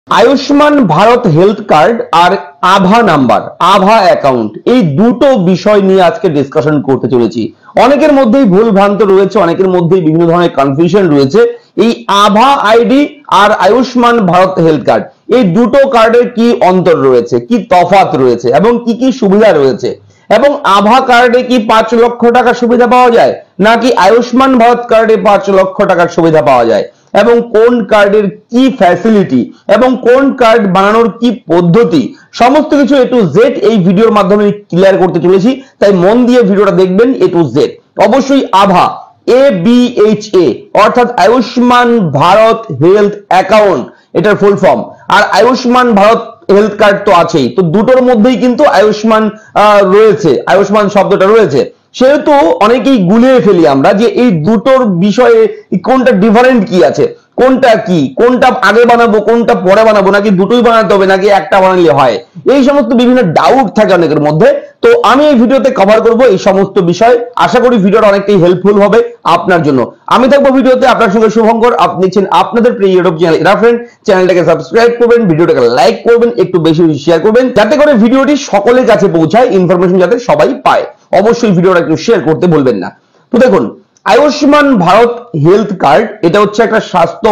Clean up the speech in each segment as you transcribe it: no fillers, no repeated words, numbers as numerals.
Ayushman Bharat health card আর আভা number, আভা account, এই দুটো বিষয় নিয়ে আজকে ডিসকাশন করতে চলেছি। অনেকের মধ্যেই ভুল ভ্রান্ত রয়েছে, অনেকের মধ্যেই বিভিন্ন ধরনের কনফিউশন রয়েছে। এই আভা আইডি আর আয়ুষ্মান ভারত হেলথ কার্ড, এই দুটো কার্ডের কি অন্তর রয়েছে, কি তফাৎ রয়েছে এবং কি কি সুবিধা রয়েছে, এবং আভা কার্ডে কি 5 লক্ষ টাকা সুবিধা পাওয়া যায় নাকি আয়ুষ্মান ভারত কার্ডে 5 লক্ষ টাকার সুবিধা পাওয়া যায়, এবং কোন কার্ডের কি ফ্যাসিলিটি এবং কোন কার্ড বানানোর কি পদ্ধতি, সমস্ত কিছু এ টু জেড এই ভিডিওর মাধ্যমে ক্লিয়ার করতে চলেছি। তাই মন দিয়ে ভিডিওটা দেখবেন এ টু জেড। অবশ্যই আভা, ABHA অর্থাৎ আয়ুষ্মান ভারত হেলথ অ্যাকাউন্ট, এটার ফুল ফর্ম। আর আয়ুষ্মান ভারত হেলথ কার্ড তো আছেই, তো দুটোর মধ্যেই কিন্তু আয়ুষ্মান রয়েছে, আয়ুষ্মান শব্দটা রয়েছে। সেহেতু অনেকেই গুলিয়ে ফেলি আমরা যে এই দুটোর বিষয়ে কোনটা ডিফারেন্ট কি আছে, কোনটা কি, কোনটা আগে বানাবো কোনটা পরে বানাবো, নাকি দুটোই বানাতে হবে নাকি একটা বানালে হয়, এই সমস্ত বিভিন্ন ডাউট থাকে অনেকের মধ্যে। তো আমি এই ভিডিওতে কভার করব এই সমস্ত বিষয়। আশা করি ভিডিওটা অনেকটাই হেল্পফুল হবে আপনার জন্য। আমি থাকবো ভিডিওতে আপনার সঙ্গে শুভঙ্কর। আপনি দেখছেন আপনাদের প্রিয় ইউটিউব চ্যানেল এরা ফ্রেন্ড। চ্যানেলটাকে সাবস্ক্রাইব করবেন, ভিডিওটাকে লাইক করবেন, একটু বেশি বেশি শেয়ার করবেন যাতে করে ভিডিওটি সকলের কাছে পৌঁছায়, ইনফরমেশন যাতে সবাই পায়। অবশ্যই ভিডিওটা একটু শেয়ার করতে ভুলবেন না। তো দেখুন, আয়ুষ্মান ভারত হেলথ কার্ড এটা হচ্ছে একটা স্বাস্থ্য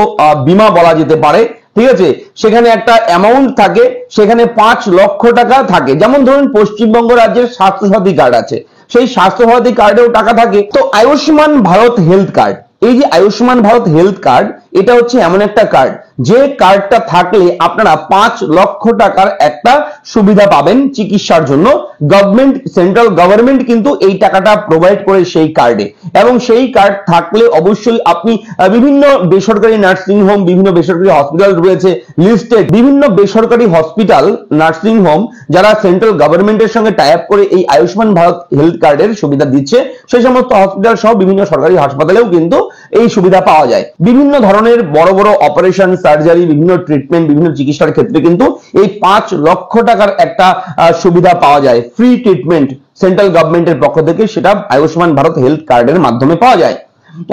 বীমা বলা যেতে পারে, ঠিক আছে। সেখানে একটা অ্যামাউন্ট থাকে, সেখানে 5 লক্ষ টাকা থাকে। যেমন ধরুন পশ্চিমবঙ্গ রাজ্যের স্বাস্থ্যসাথী কার্ড আছে, সেই স্বাস্থ্যসাথী কার্ডেও টাকা থাকে। তো আয়ুষ্মান ভারত হেলথ কার্ড, এই যে আয়ুষ্মান ভারত হেলথ কার্ড, এটা হচ্ছে এমন একটা কার্ড যে কার্ডটা থাকলে আপনারা 5 লক্ষ টাকার একটা সুবিধা পাবেন চিকিৎসার জন্য। গভর্নমেন্ট, সেন্ট্রাল গভর্নমেন্ট কিন্তু এই টাকাটা প্রোভাইড করে সেই কার্ডে, এবং সেই কার্ড থাকলে অবশ্যই আপনি বিভিন্ন বেসরকারি নার্সিং হোম, বিভিন্ন বেসরকারি হসপিটাল রয়েছে লিস্টেড, বিভিন্ন বেসরকারি হসপিটাল নার্সিং হোম যারা সেন্ট্রাল গভর্নমেন্টের সঙ্গে টাই আপ করে এই আয়ুষ্মান ভারত হেলথ কার্ডের সুবিধা দিচ্ছে, সেই সমস্ত হসপিটাল সহ বিভিন্ন সরকারি হাসপাতালেও কিন্তু এই সুবিধা পাওয়া যায়। বিভিন্ন ধরনের বড় বড় অপারেশন, সার্জারি, বিভিন্ন ট্রিটমেন্ট, বিভিন্ন চিকিৎসার ক্ষেত্রে কিন্তু এই 5 লক্ষ টাকার একটা সুবিধা পাওয়া যায়, ফ্রি ট্রিটমেন্ট সেন্ট্রাল গভর্নমেন্টের পক্ষ থেকে, সেটা আয়ুষ্মান ভারত হেলথ কার্ডের মাধ্যমে পাওয়া যায়।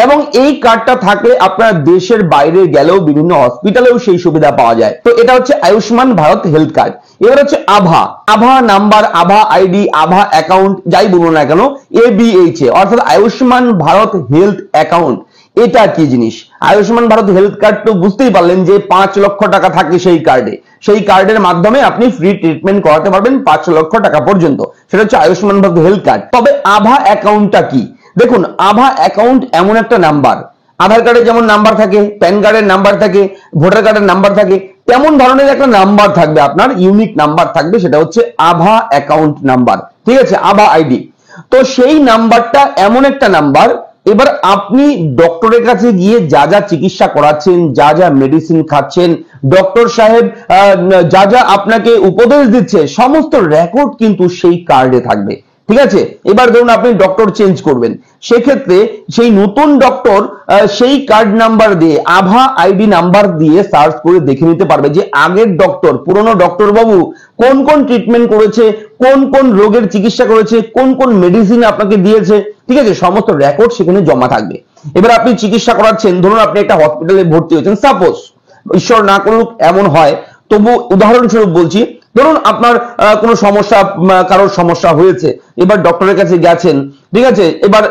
এবং এই কার্ডটা থাকলে আপনার দেশের বাইরে গেলেও বিভিন্ন হসপিটালেও সেই সুবিধা পাওয়া যায়। তো এটা হচ্ছে আয়ুষ্মান ভারত হেলথ কার্ড। এবার হচ্ছে আভা, আভা নাম্বার, আভা আইডি, আভা অ্যাকাউন্ট, যাই বলুন না কেন, ABHA অর্থাৎ আয়ুষ্মান ভারত হেলথ অ্যাকাউন্ট। এটা কি জিনিস? আয়ুষ্মান ভারত হেলথ কার্ড তো বুঝতেই পারলেন যে 5 লক্ষ টাকা থাকে সেই কার্ডে, সেই কার্ডের মাধ্যমে আপনি ফ্রি ট্রিটমেন্ট করাতে পারবেন 5 লক্ষ টাকা পর্যন্ত। সেটা হচ্ছে আয়ুষ্মান ভারত হেলথ কার্ড। তবে আভা অ্যাকাউন্টটা কি? দেখুন, আভা অ্যাকাউন্ট এমন একটা নাম্বার, আধার কার্ডে যেমন নাম্বার থাকে, প্যান কার্ডের নাম্বার থাকে, ভোটার কার্ডের নাম্বার থাকে, তেমন ধরনের একটা নাম্বার থাকবে, আপনার ইউনিক নাম্বার থাকবে, সেটা হচ্ছে আভা অ্যাকাউন্ট নাম্বার, ঠিক আছে, আভা আইডি। তো সেই নাম্বারটা এমন একটা নাম্বার, এবার আপনি ডক্টরের কাছে গিয়ে যা যা চিকিৎসা করাচ্ছেন, যা যা মেডিসিন খাচ্ছেন, ডক্টর সাহেব যা যা আপনাকে উপদেশ দিচ্ছে, সমস্ত রেকর্ড কিন্তু সেই কার্ডে থাকবে, ঠিক আছে। এবার ধরুন আপনি ডক্টর চেঞ্জ করবেন, সেক্ষেত্রে সেই নতুন ডক্টর সেই কার্ড নাম্বার দিয়ে, আভা আইডি নাম্বার দিয়ে সার্চ করে দেখে নিতে পারবে যে আগের ডক্টর, পুরনো ডক্টর বাবু কোন কোন ট্রিটমেন্ট করেছে, কোন কোন রোগের চিকিৎসা করেছে, কোন কোন মেডিসিন আপনাকে দিয়েছে, ঠিক আছে, সমস্ত রেকর্ড সেখানে জমা থাকবে। এবার আপনি চিকিৎসা করাচ্ছেন, ধরুন আপনি একটা হসপিটালে ভর্তি হয়েছেন, সাপোজ, ঈশ্বর না করুক এমন হয়, তবু উদাহরণস্বরূপ বলছি, ধরুন আপনার কোনো সমস্যা, কারোর সমস্যা হয়েছে, এবার ডক্টরের কাছে গেছেন, ঠিক আছে, এবার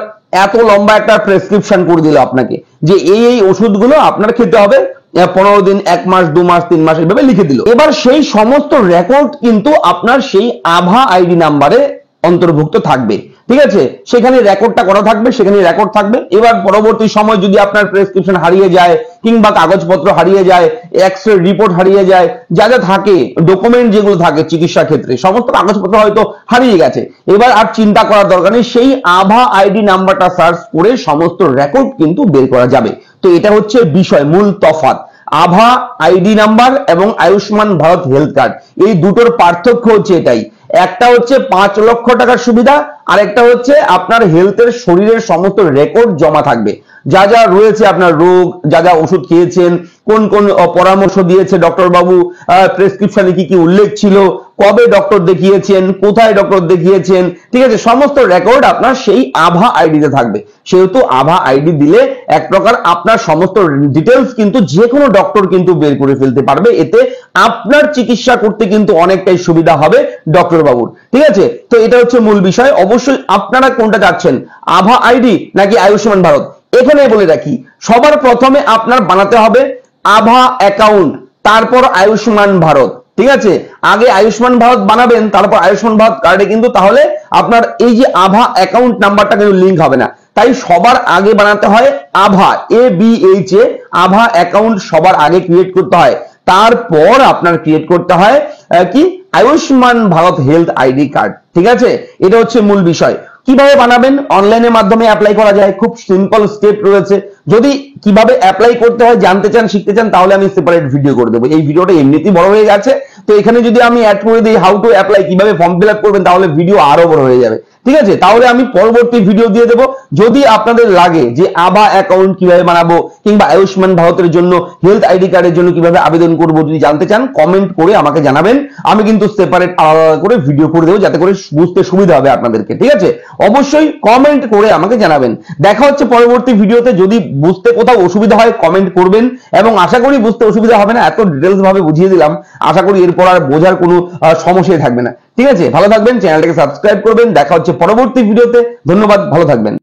এত লম্বা একটা প্রেসক্রিপশন করে দিল আপনাকে যে এই এই ওষুধগুলো আপনার খেতে হবে 15 দিন, 1 মাস, 2 মাস, 3 মাস, এইভাবে লিখে দিল। এবার সেই সমস্ত রেকর্ড কিন্তু আপনার সেই আভা আইডি নাম্বারে অন্তর্ভুক্ত থাকবে, ঠিক আছে, সেখানে রেকর্ডটা করা থাকবে, সেখানে রেকর্ড থাকবে। এবার পরবর্তী সময় যদি আপনার প্রেসক্রিপশন হারিয়ে যায়, কিংবা কাগজপত্র হারিয়ে যায়, এক্সরে রিপোর্ট হারিয়ে যায়, যা যা থাকে ডকুমেন্ট যেগুলো থাকে চিকিৎসা ক্ষেত্রে, সমস্ত কাগজপত্র হয়তো হারিয়ে গেছে, এবার আর চিন্তা করার দরকার নেই, সেই আভা আইডি নাম্বারটা সার্চ করে সমস্ত রেকর্ড কিন্তু বের করা যাবে। তো এটা হচ্ছে বিষয়, মূল তফাৎ, আভা আইডি নাম্বার এবং আয়ুষ্মান ভারত হেলথ কার্ড, এই দুটোর পার্থক্য হচ্ছে এটাই। একটা হচ্ছে 5 লক্ষ টাকার সুবিধা, আরেকটা হচ্ছে আপনার হেলথের শরীরের সমস্ত রেকর্ড জমা থাকবে, যা যা রয়েছে আপনার রোগ, যা যা ওষুধ খেয়েছেন, কোন কোন পরামর্শ দিয়েছে ডক্টর বাবু, প্রেসক্রিপশনে কি কি উল্লেখ ছিল, কবে ডক্টর দেখিয়েছেন, কোথায় ডক্টর দেখিয়েছেন, ঠিক আছে, সমস্ত রেকর্ড আপনার সেই আভা আইডিতে থাকবে। সেহেতু আভা আইডি দিলে এক প্রকার আপনার সমস্ত ডিটেলস কিন্তু যে কোনো ডক্টর কিন্তু বের করে ফেলতে পারবে। এতে আপনার চিকিৎসা করতে কিন্তু অনেকটাই সুবিধা হবে ডক্টর বাবুর, ঠিক আছে। তো এটা হচ্ছে মূল বিষয়। অবশ্যই আপনারা কোনটা চাচ্ছেন, আভা আইডি নাকি আয়ুষ্মান ভারত? এখানে বলে রাখি, সবার প্রথমে আপনার বানাতে হবে আভা অ্যাকাউন্ট, তারপর আয়ুষ্মান ভারত, ঠিক আছে। আগে আয়ুষ্মান ভারত বানাবেন, তারপর আয়ুষ্মান ভারত কার্ডে কিন্তু তাহলে আপনার এই যে আভা অ্যাকাউন্ট নাম্বারটা কিন্তু লিঙ্ক হবে না। তাই সবার আগে বানাতে হয় আভা, ABHA, আভা অ্যাকাউন্ট সবার আগে ক্রিয়েট করতে হয়। তারপর আপনার ক্রিয়েট করতে হয় কি, Ayushman Bharat health ID card, ঠিক আছে। এটা হচ্ছে মূল বিষয়। কিভাবে বানাবেন? অনলাইনের মাধ্যমে অ্যাপ্লাই করা যায়, খুব সিম্পল স্টেপ রয়েছে। যদি কিভাবে অ্যাপ্লাই করতে হয় জানতে চান, শিখতে চান, তাহলে আমি সেপারেট ভিডিও করে দেবো। এই ভিডিওটা এমনিতেই বড় হয়ে গেছে, তো এখানে যদি আমি অ্যাড করে দিই হাউ টু অ্যাপ্লাই, কিভাবে ফর্ম ফিল আপ করবেন, তাহলে ভিডিও আরো বড় হয়ে যাবে, ঠিক আছে। তাহলে আমি পরবর্তী ভিডিও দিয়ে দেবো। যদি আপনাদের লাগে যে আভা অ্যাকাউন্ট কিভাবে বানাবো কিংবা আয়ুষ্মান ভারতের জন্য হেলথ আইডি কার্ডের জন্য কিভাবে আবেদন করবো, যদি জানতে চান কমেন্ট করে আমাকে জানাবেন। আমি কিন্তু সেপারেট আলাদা করে ভিডিও করে দেবো, যাতে করে বুঝতে সুবিধা হবে আপনাদেরকে, ঠিক আছে। অবশ্যই কমেন্ট করে আমাকে জানাবেন। দেখা হচ্ছে পরবর্তী ভিডিওতে। যদি বুঝতে কোথাও অসুবিধা হয় কমেন্ট করবেন, এবং আশা করি বুঝতে অসুবিধা হবে না, এত ডিটেলস ভাবে বুঝিয়ে দিলাম। আশা করি এরপর আর বোঝার কোনো সমস্যাই থাকবে না, ঠিক আছে। ভালো থাকবেন, চ্যানেলটাকে সাবস্ক্রাইব করবেন। দেখা হচ্ছে পরবর্তী ভিডিওতে। ধন্যবাদ, ভালো থাকবেন।